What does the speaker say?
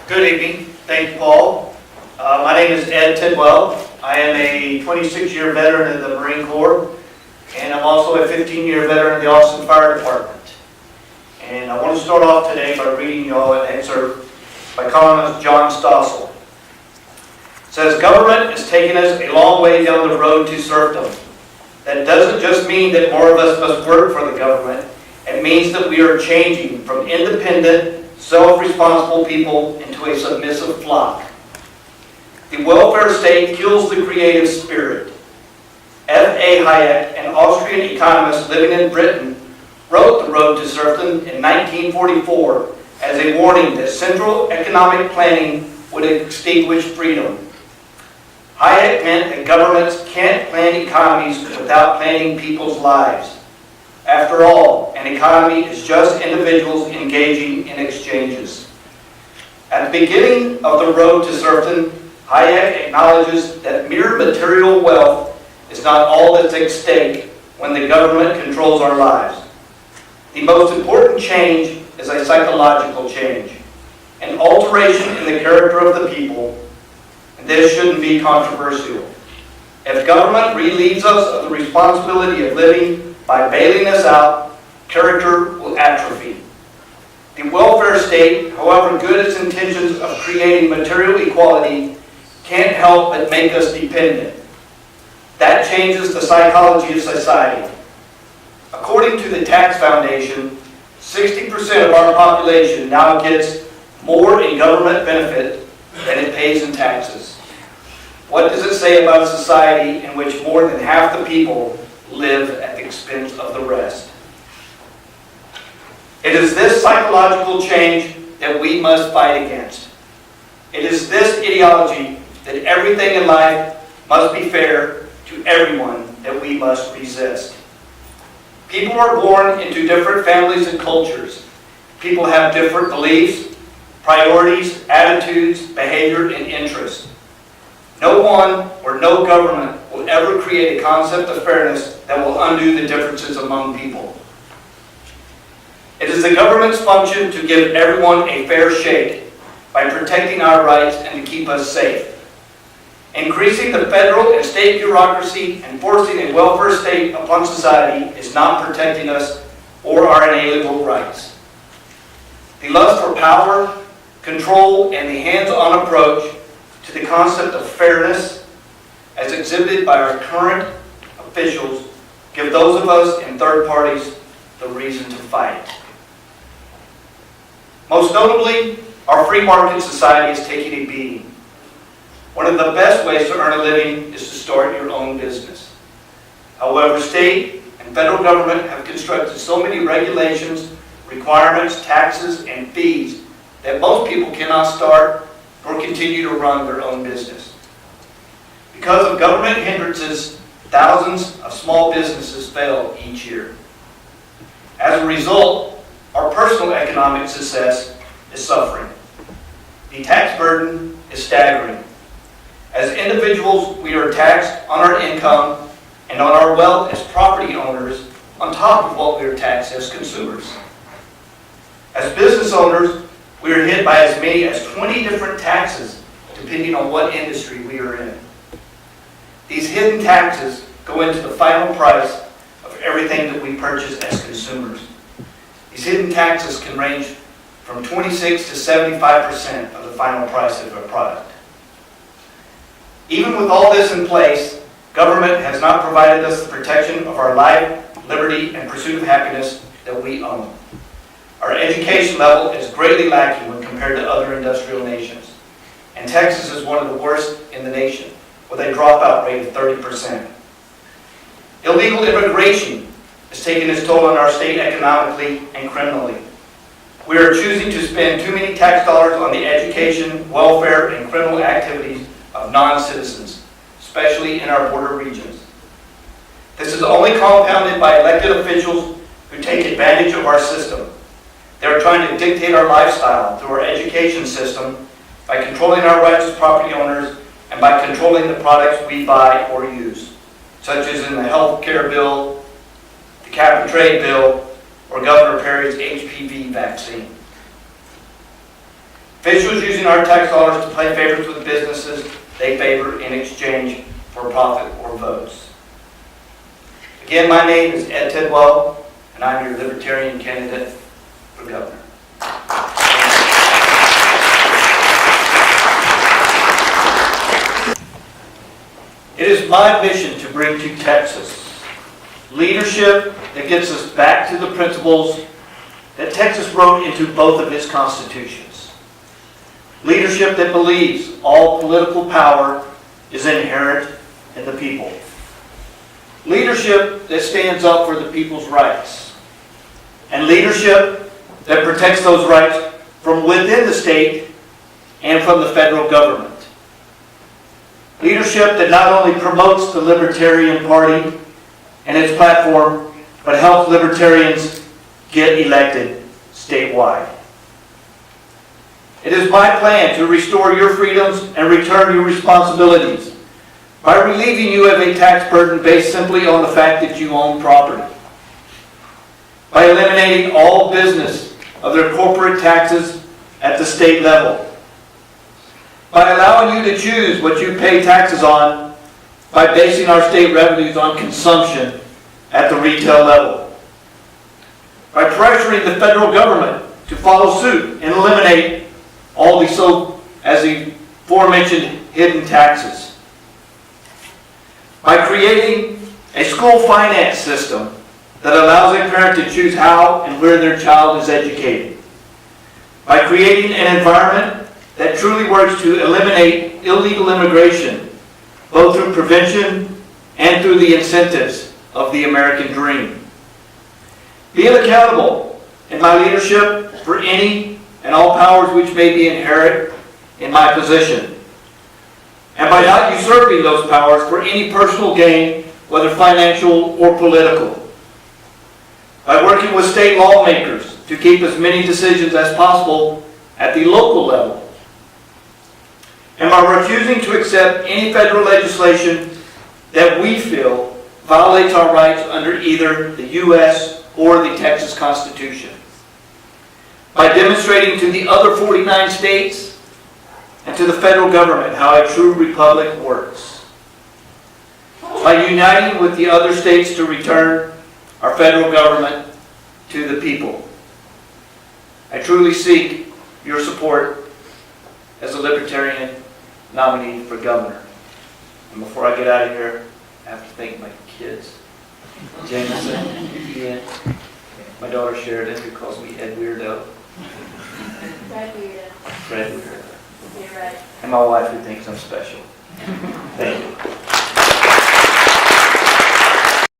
Good evening. Thank you, Paul. My name is Ed Tidwell. I am a 26-year veteran of the Marine Corps, and I'm also a 15-year veteran of the Austin Fire Department. And I want to start off today by reading you all an excerpt by columnist John Stossel. It says, "Government has taken us a long way down the road to serfdom. That doesn't just mean that more of us must work for the government. It means that we are changing from independent, self-responsible people into a submissive flock. The welfare state kills the creative spirit." F.A. Hayek, an Austrian economist living in Britain, wrote The Road to Serfdom in 1944 as a warning that central economic planning would extinguish freedom. Hayek meant that governments can't plan economies without planning people's lives. After all, an economy is just individuals engaging in exchanges. At the beginning of The Road to Serfdom, Hayek acknowledges that mere material wealth is not all that's at stake when the government controls our lives. The most important change is a psychological change, an alteration in the character of the people, and this shouldn't be controversial. If government relieves us of the responsibility of living by bailing us out, character will atrophy. The welfare state, however good its intentions of creating material equality, can't help but make us dependent. That changes the psychology of society. According to the Tax Foundation, 60% of our population now gets more in government benefit than it pays in taxes. What does it say about a society in which more than half the people live at the expense of the rest? It is this psychological change that we must fight against. It is this ideology that everything in life must be fair to everyone that we must resist. People are born into different families and cultures. People have different beliefs, priorities, attitudes, behavior, and interests. No one or no government will ever create a concept of fairness that will undo the differences among people. It is the government's function to give everyone a fair shake by protecting our rights and to keep us safe. Increasing the federal and state bureaucracy and forcing a welfare state upon society is not protecting us or our inalienable rights. The lust for power, control, and the hands-on approach to the concept of fairness, as exhibited by our current officials, give those of us in third parties the reason to fight. Most notably, our free market society is taking a beating. One of the best ways to earn a living is to start your own business. However, state and federal government have constructed so many regulations, requirements, taxes, and fees that most people cannot start nor continue to run their own business. Because of government hindrances, thousands of small businesses fail each year. As a result, our personal economic success is suffering. The tax burden is staggering. As individuals, we are taxed on our income and on our wealth as property owners, on top of what we are taxed as consumers. As business owners, we are hit by as many as 20 different taxes, depending on what industry we are in. These hidden taxes go into the final price of everything that we purchase as consumers. These hidden taxes can range from 26 to 75% of the final price of a product. Even with all this in place, government has not provided us the protection of our life, liberty, and pursuit of happiness that we own. Our education level is greatly lacking when compared to other industrial nations. And Texas is one of the worst in the nation, with a dropout rate of 30%. Illegal immigration is taking its toll on our state economically and criminally. We are choosing to spend too many tax dollars on the education, welfare, and criminal activities of non-citizens, especially in our border regions. This is only compounded by elected officials who take advantage of our system. They are trying to dictate our lifestyle through our education system by controlling our rights as property owners and by controlling the products we buy or use, such as in the health care bill, the cap and trade bill, or Governor Perry's HPV vaccine. Officials using our tax dollars to play favorites with businesses they favor in exchange for profit or votes. Again, my name is Ed Tidwell, and I'm your Libertarian candidate for governor. It is my mission to bring to Texas leadership that gets us back to the principles that Texas wrote into both of its constitutions. Leadership that believes all political power is inherent in the people. Leadership that stands up for the people's rights. And leadership that protects those rights from within the state and from the federal government. Leadership that not only promotes the Libertarian Party and its platform, but helps libertarians get elected statewide. It is my plan to restore your freedoms and return your responsibilities by relieving you of a tax burden based simply on the fact that you own property. By eliminating all business of their corporate taxes at the state level. By allowing you to choose what you pay taxes on by basing our state revenues on consumption at the retail level. By pressuring the federal government to follow suit and eliminate all the aforementioned hidden taxes. By creating a school finance system that allows a parent to choose how and where their child is educated. By creating an environment that truly works to eliminate illegal immigration, both through prevention and through the incentives of the American dream. Being accountable in my leadership for any and all powers which may be inherent in my position. And by not usurping those powers for any personal gain, whether financial or political. By working with state lawmakers to keep as many decisions as possible at the local level. And by refusing to accept any federal legislation that we feel violates our rights under either the U.S. or the Texas Constitution. By demonstrating to the other 49 states and to the federal government how a true republic works. By uniting with the other states to return our federal government to the people. I truly seek your support as a Libertarian nominee for governor. And before I get out of here, I have to thank my kids. Jameson, Ian, my daughter Sheridan, who calls me Ed Weirdo. Fred Weirdo. Fred Weirdo. You're right. And my wife, who thinks I'm special. Thank you.